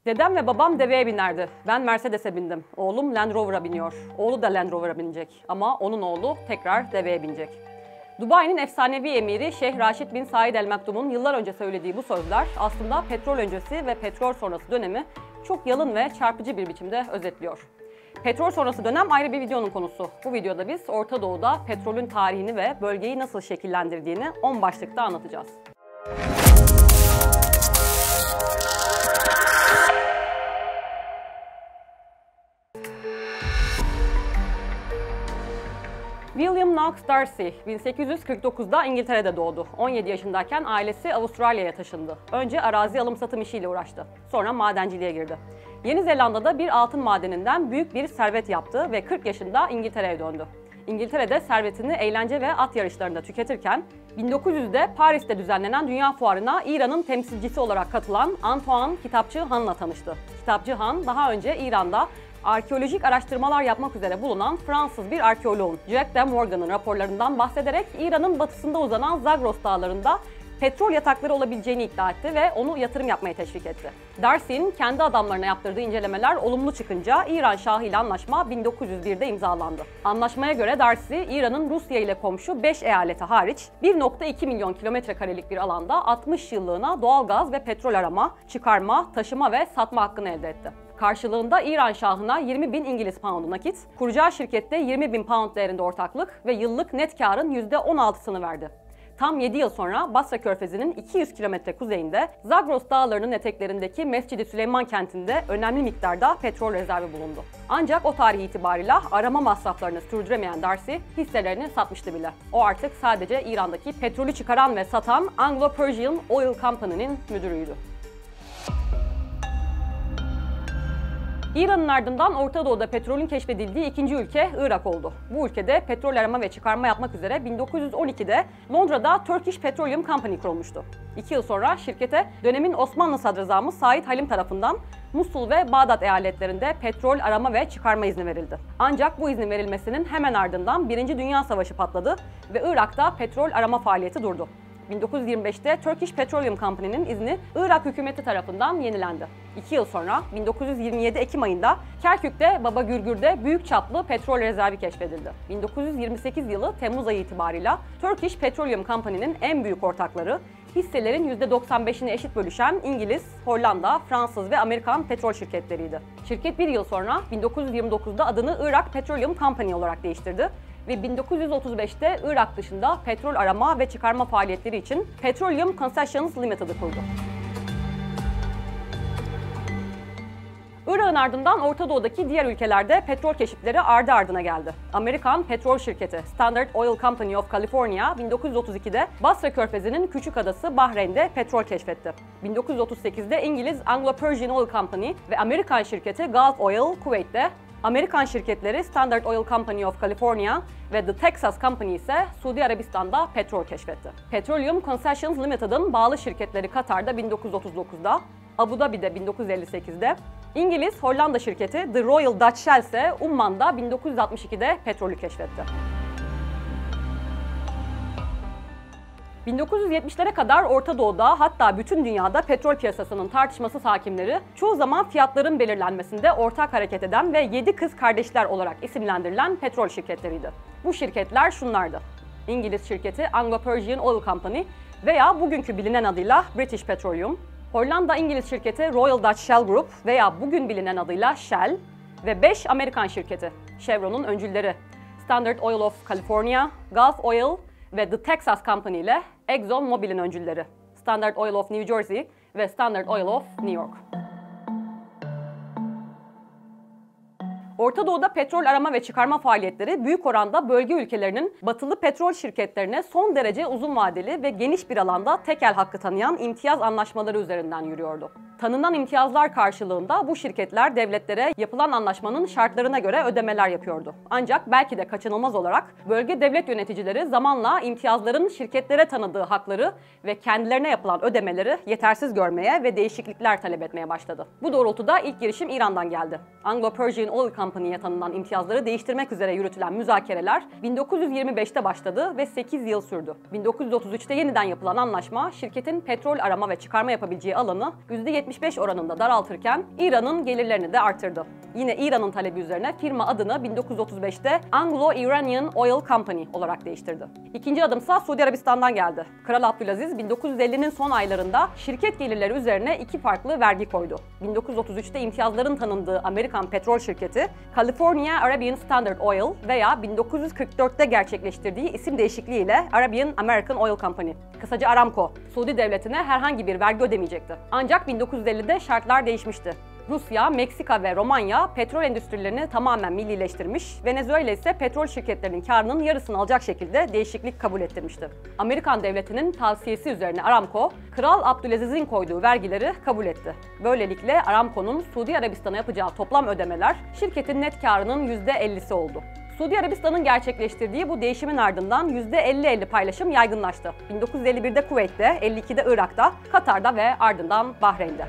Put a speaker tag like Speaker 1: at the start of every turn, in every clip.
Speaker 1: Dedem ve babam deveye binerdi. Ben Mercedes'e bindim. Oğlum Land Rover'a biniyor. Oğlu da Land Rover'a binecek. Ama onun oğlu tekrar deveye binecek. Dubai'nin efsanevi emiri Şeyh Raşid bin Said El Maktoum'un yıllar önce söylediği bu sözler aslında petrol öncesi ve petrol sonrası dönemi çok yalın ve çarpıcı bir biçimde özetliyor. Petrol sonrası dönem ayrı bir videonun konusu. Bu videoda biz Orta Doğu'da petrolün tarihini ve bölgeyi nasıl şekillendirdiğini 10 başlıkta anlatacağız. William Knox Darcy, 1849'da İngiltere'de doğdu. 17 yaşındayken ailesi Avustralya'ya taşındı. Önce arazi alım-satım işiyle uğraştı. Sonra madenciliğe girdi. Yeni Zelanda'da bir altın madeninden büyük bir servet yaptı ve 40 yaşında İngiltere'ye döndü. İngiltere'de servetini eğlence ve at yarışlarında tüketirken, 1900'de Paris'te düzenlenen Dünya Fuarı'na İran'ın temsilcisi olarak katılan Antoine Kitapçı Han'la tanıştı. Kitapçı Han, daha önce İran'da arkeolojik araştırmalar yapmak üzere bulunan Fransız bir arkeoloğun Jack de Morgan'ın raporlarından bahsederek İran'ın batısında uzanan Zagros dağlarında petrol yatakları olabileceğini iddia etti ve onu yatırım yapmaya teşvik etti. Darcy'nin kendi adamlarına yaptırdığı incelemeler olumlu çıkınca İran Şahı ile anlaşma 1901'de imzalandı. Anlaşmaya göre Darcy, İran'ın Rusya ile komşu 5 eyaleti hariç 1,2 milyon kilometrekarelik bir alanda 60 yıllığına doğalgaz ve petrol arama, çıkarma, taşıma ve satma hakkını elde etti. Karşılığında İran Şahı'na 20 bin İngiliz poundu nakit, kuracağı şirkette 20 bin pound değerinde ortaklık ve yıllık net karın %16'sını verdi. Tam 7 yıl sonra Basra Körfezi'nin 200 kilometre kuzeyinde Zagros dağlarının eteklerindeki Mescid-i Süleyman kentinde önemli miktarda petrol rezervi bulundu. Ancak o tarih itibarıyla arama masraflarını sürdüremeyen Darcy hisselerini satmıştı bile. O artık sadece İran'daki petrolü çıkaran ve satan Anglo-Persian Oil Company'nin müdürüydü. İran'ın ardından Orta Doğu'da petrolün keşfedildiği ikinci ülke Irak oldu. Bu ülkede petrol arama ve çıkarma yapmak üzere 1912'de Londra'da Turkish Petroleum Company kurulmuştu. 2 yıl sonra şirkete dönemin Osmanlı sadrazamı Said Halim tarafından Musul ve Bağdat eyaletlerinde petrol arama ve çıkarma izni verildi. Ancak bu iznin verilmesinin hemen ardından 1. Dünya Savaşı patladı ve Irak'ta petrol arama faaliyeti durdu. 1925'te Turkish Petroleum Company'nin izni Irak hükümeti tarafından yenilendi. 2 yıl sonra 1927 Ekim ayında Kerkük'te Baba Gürgür'de büyük çaplı petrol rezervi keşfedildi. 1928 yılı Temmuz ayı itibarıyla Turkish Petroleum Company'nin en büyük ortakları, hisselerin %95'ini eşit bölüşen İngiliz, Hollanda, Fransız ve Amerikan petrol şirketleriydi. Şirket bir yıl sonra 1929'da adını Irak Petroleum Company olarak değiştirdi ve 1935'te Irak dışında petrol arama ve çıkarma faaliyetleri için Petroleum Concessions Limited'ı kurdu. Irak'ın ardından Orta Doğu'daki diğer ülkelerde petrol keşifleri ardı ardına geldi. Amerikan petrol şirketi Standard Oil Company of California 1932'de Basra Körfezi'nin küçük adası Bahreyn'de petrol keşfetti. 1938'de İngiliz Anglo-Persian Oil Company ve Amerikan şirketi Gulf Oil Kuveyt'te, Amerikan şirketleri Standard Oil Company of California ve The Texas Company ise Suudi Arabistan'da petrol keşfetti. Petroleum Concessions Limited'ın bağlı şirketleri Katar'da 1939'da, Abu Dhabi'de 1958'de, İngiliz Hollanda şirketi The Royal Dutch Shell ise Umman'da 1962'de petrolü keşfetti. 1970'lere kadar Orta Doğu'da, hatta bütün dünyada petrol piyasasının tartışmasız hakimleri çoğu zaman fiyatların belirlenmesinde ortak hareket eden ve 7 kız kardeşler olarak isimlendirilen petrol şirketleriydi. Bu şirketler şunlardı: İngiliz şirketi Anglo-Persian Oil Company veya bugünkü bilinen adıyla British Petroleum, Hollanda İngiliz şirketi Royal Dutch Shell Group veya bugün bilinen adıyla Shell ve 5 Amerikan şirketi, Chevron'un öncülleri Standard Oil of California, Gulf Oil ve The Texas Company ile Exxon Mobil'in öncülleri Standard Oil of New Jersey ve Standard Oil of New York. Orta Doğu'da petrol arama ve çıkarma faaliyetleri büyük oranda bölge ülkelerinin batılı petrol şirketlerine son derece uzun vadeli ve geniş bir alanda tekel hakkı tanıyan imtiyaz anlaşmaları üzerinden yürüyordu. Tanınan imtiyazlar karşılığında bu şirketler devletlere yapılan anlaşmanın şartlarına göre ödemeler yapıyordu. Ancak belki de kaçınılmaz olarak bölge devlet yöneticileri zamanla imtiyazların şirketlere tanıdığı hakları ve kendilerine yapılan ödemeleri yetersiz görmeye ve değişiklikler talep etmeye başladı. Bu doğrultuda ilk girişim İran'dan geldi. Anglo-Persian Oil Company'ye tanınan imtiyazları değiştirmek üzere yürütülen müzakereler 1925'te başladı ve 8 yıl sürdü. 1933'te yeniden yapılan anlaşma şirketin petrol arama ve çıkarma yapabileceği alanı %70 %75 oranında daraltırken İran'ın gelirlerini de artırdı. Yine İran'ın talebi üzerine firma adını 1935'te Anglo-Iranian Oil Company olarak değiştirdi. İkinci adımsa Suudi Arabistan'dan geldi. Kral Abdülaziz 1950'nin son aylarında şirket gelirleri üzerine iki farklı vergi koydu. 1933'te imtiyazların tanındığı Amerikan petrol şirketi California Arabian Standard Oil veya 1944'te gerçekleştirdiği isim değişikliğiyle Arabian American Oil Company, kısaca Aramco, Suudi devletine herhangi bir vergi ödemeyecekti. Ancak 1950'de şartlar değişmişti. Rusya, Meksika ve Romanya petrol endüstrilerini tamamen millileştirmiş, Venezuela ise petrol şirketlerinin karının yarısını alacak şekilde değişiklik kabul ettirmişti. Amerikan devletinin tavsiyesi üzerine Aramco, Kral Abdülaziz'in koyduğu vergileri kabul etti. Böylelikle Aramco'nun Suudi Arabistan'a yapacağı toplam ödemeler şirketin net karının %50'si oldu. Suudi Arabistan'ın gerçekleştirdiği bu değişimin ardından %50-50 paylaşım yaygınlaştı. 1951'de Kuveyt'te, 52'de Irak'ta, Katar'da ve ardından Bahreyn'de.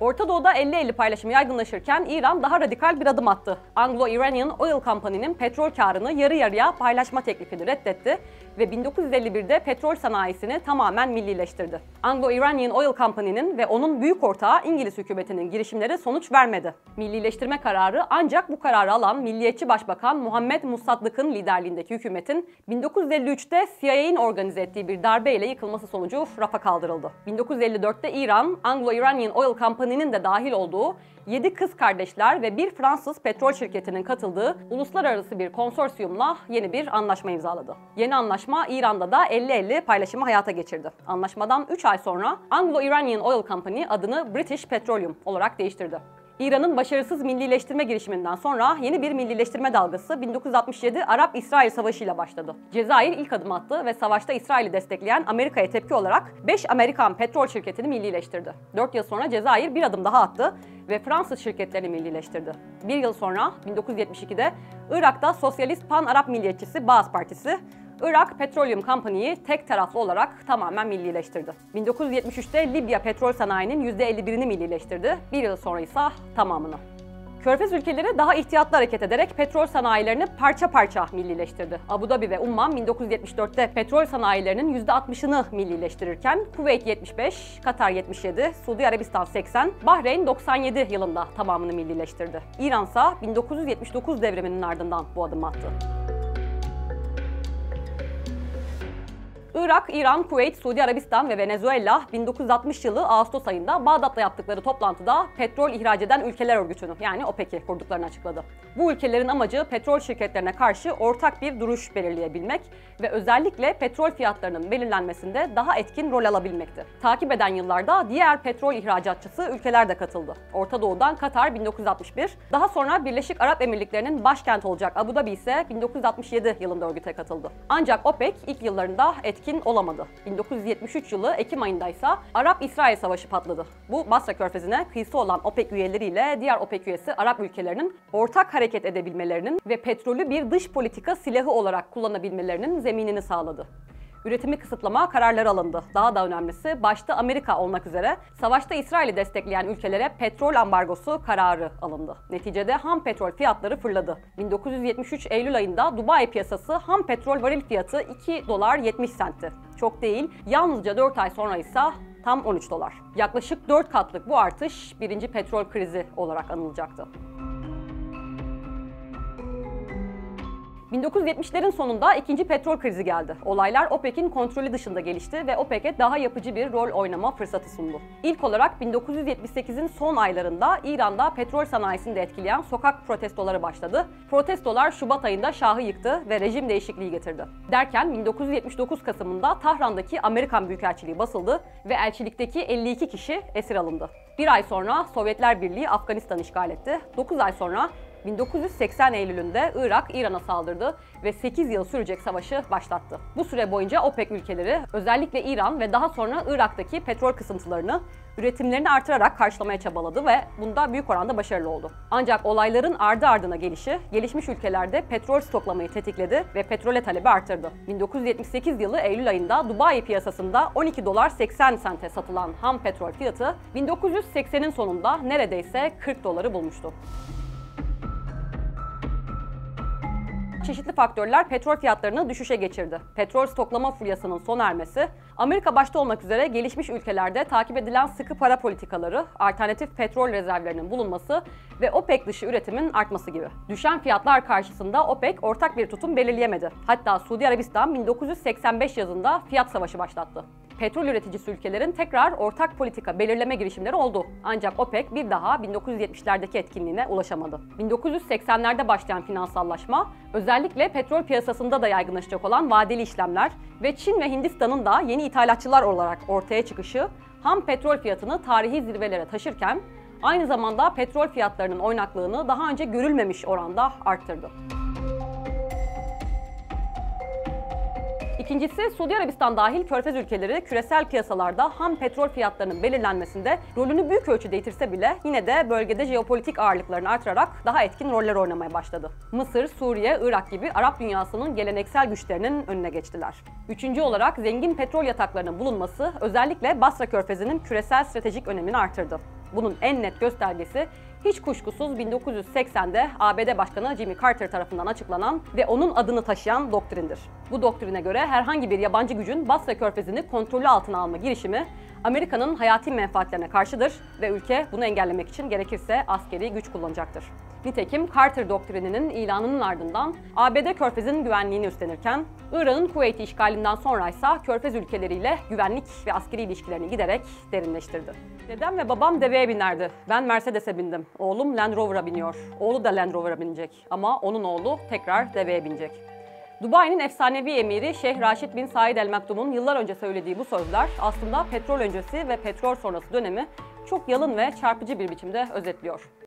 Speaker 1: Orta Doğu'da 50-50 paylaşımı yaygınlaşırken İran daha radikal bir adım attı. Anglo-Iranian Oil Company'nin petrol karını yarı yarıya paylaşma teklifini reddetti ve 1951'de petrol sanayisini tamamen millileştirdi. Anglo-Iranian Oil Company'nin ve onun büyük ortağı İngiliz hükümetinin girişimleri sonuç vermedi. Millileştirme kararı ancak bu kararı alan Milliyetçi Başbakan Muhammed Musaddık'ın liderliğindeki hükümetin 1953'te CIA'nin organize ettiği bir darbeyle yıkılması sonucu rafa kaldırıldı. 1954'te İran, Anglo-Iranian Oil Company'nin de dahil olduğu 7 kız kardeşler ve bir Fransız petrol şirketinin katıldığı uluslararası bir konsorsiyumla yeni bir anlaşma imzaladı. Yeni anlaşma İran'da da 50-50 paylaşımı hayata geçirdi. Anlaşmadan 3 ay sonra Anglo-Iranian Oil Company adını British Petroleum olarak değiştirdi. İran'ın başarısız millileştirme girişiminden sonra yeni bir millileştirme dalgası 1967 Arap-İsrail Savaşı ile başladı. Cezayir ilk adım attı ve savaşta İsrail'i destekleyen Amerika'ya tepki olarak 5 Amerikan petrol şirketini millileştirdi. 4 yıl sonra Cezayir bir adım daha attı ve Fransız şirketlerini millileştirdi. Bir yıl sonra 1972'de Irak'ta Sosyalist Pan-Arap Milliyetçisi Baas Partisi, Irak Petroleum Company'yi tek taraflı olarak tamamen millileştirdi. 1973'te Libya petrol sanayinin %51'ini millileştirdi. Bir yıl sonra ise tamamını. Körfez ülkeleri daha ihtiyatlı hareket ederek petrol sanayilerini parça parça millileştirdi. Abu Dhabi ve Umman 1974'te petrol sanayilerinin %60'ını millileştirirken Kuveyt 75, Katar 77, Suudi Arabistan 80, Bahreyn 97 yılında tamamını millileştirdi. İran ise 1979 devriminin ardından bu adımı attı. Irak, İran, Kuveyt, Suudi Arabistan ve Venezuela 1960 yılı Ağustos ayında Bağdat'ta yaptıkları toplantıda petrol ihraç eden ülkeler örgütünü yani OPEC'i kurduklarını açıkladı. Bu ülkelerin amacı petrol şirketlerine karşı ortak bir duruş belirleyebilmek ve özellikle petrol fiyatlarının belirlenmesinde daha etkin rol alabilmekti. Takip eden yıllarda diğer petrol ihracatçısı ülkeler de katıldı. Orta Doğu'dan Katar 1961, daha sonra Birleşik Arap Emirlikleri'nin başkenti olacak Abu Dhabi ise 1967 yılında örgüte katıldı. Ancak OPEC ilk yıllarında etkin olamadı. 1973 yılı Ekim ayında ise Arap-İsrail Savaşı patladı. Bu Basra Körfezi'ne kıyısı olan OPEC üyeleriyle diğer OPEC üyesi Arap ülkelerinin ortak hareket edebilmelerinin ve petrolü bir dış politika silahı olarak kullanabilmelerinin zeminini sağladı. Üretimi kısıtlama kararları alındı. Daha da önemlisi başta Amerika olmak üzere savaşta İsrail'i destekleyen ülkelere petrol ambargosu kararı alındı. Neticede ham petrol fiyatları fırladı. 1973 Eylül ayında Dubai piyasası ham petrol varil fiyatı $2.70'ti. Çok değil, yalnızca 4 ay sonra ise tam $13. Yaklaşık 4 katlık bu artış birinci petrol krizi olarak anılacaktı. 1970'lerin sonunda ikinci petrol krizi geldi. Olaylar OPEC'in kontrolü dışında gelişti ve OPEC'e daha yapıcı bir rol oynama fırsatı sundu. İlk olarak 1978'in son aylarında İran'da petrol sanayisini de etkileyen sokak protestoları başladı. Protestolar Şubat ayında Şah'ı yıktı ve rejim değişikliği getirdi. Derken 1979 Kasım'ında Tahran'daki Amerikan Büyükelçiliği basıldı ve elçilikteki 52 kişi esir alındı. Bir ay sonra Sovyetler Birliği Afganistan'ı işgal etti. 9 ay sonra 1980 Eylül'ünde Irak, İran'a saldırdı ve 8 yıl sürecek savaşı başlattı. Bu süre boyunca OPEC ülkeleri özellikle İran ve daha sonra Irak'taki petrol kısıntılarını üretimlerini artırarak karşılamaya çabaladı ve bunda büyük oranda başarılı oldu. Ancak olayların ardı ardına gelişi gelişmiş ülkelerde petrol stoklamayı tetikledi ve petrole talebi artırdı. 1978 yılı Eylül ayında Dubai piyasasında $12.80 satılan ham petrol fiyatı 1980'in sonunda neredeyse $40 bulmuştu. çeşitli faktörler petrol fiyatlarını düşüşe geçirdi. Petrol stoklama furyasının sona ermesi, Amerika başta olmak üzere gelişmiş ülkelerde takip edilen sıkı para politikaları, alternatif petrol rezervlerinin bulunması ve OPEC dışı üretimin artması gibi. Düşen fiyatlar karşısında OPEC ortak bir tutum belirleyemedi. Hatta Suudi Arabistan 1985 yazında fiyat savaşı başlattı. Petrol üreticisi ülkelerin tekrar ortak politika belirleme girişimleri oldu. Ancak OPEC bir daha 1970'lerdeki etkinliğine ulaşamadı. 1980'lerde başlayan finansallaşma, özellikle petrol piyasasında da yaygınlaşacak olan vadeli işlemler ve Çin ve Hindistan'ın da yeni ithalatçılar olarak ortaya çıkışı, ham petrol fiyatını tarihi zirvelere taşırken, aynı zamanda petrol fiyatlarının oynaklığını daha önce görülmemiş oranda arttırdı. İkincisi, Suudi Arabistan dahil Körfez ülkeleri küresel piyasalarda ham petrol fiyatlarının belirlenmesinde rolünü büyük ölçüde yitirse bile yine de bölgede jeopolitik ağırlıklarını artırarak daha etkin roller oynamaya başladı. Mısır, Suriye, Irak gibi Arap dünyasının geleneksel güçlerinin önüne geçtiler. Üçüncü olarak zengin petrol yataklarının bulunması özellikle Basra Körfezi'nin küresel stratejik önemini artırdı. Bunun en net göstergesi hiç kuşkusuz 1980'de ABD Başkanı Jimmy Carter tarafından açıklanan ve onun adını taşıyan doktrindir. Bu doktrine göre herhangi bir yabancı gücün Basra Körfezi'ni kontrolü altına alma girişimi Amerika'nın hayati menfaatlerine karşıdır ve ülke bunu engellemek için gerekirse askeri güç kullanacaktır. Nitekim Carter doktrininin ilanının ardından ABD Körfez'in güvenliğini üstlenirken, İran'ın Kuveyt'i işgalinden sonra ise Körfez ülkeleriyle güvenlik ve askeri ilişkilerini giderek derinleştirdi. Dedem ve babam deveye binerdi. Ben Mercedes'e bindim. Oğlum Land Rover'a biniyor. Oğlu da Land Rover'a binecek. Ama onun oğlu tekrar deveye binecek. Dubai'nin efsanevi emiri Şeyh Raşid bin Said El Maktum'un yıllar önce söylediği bu sözler aslında petrol öncesi ve petrol sonrası dönemi çok yalın ve çarpıcı bir biçimde özetliyor.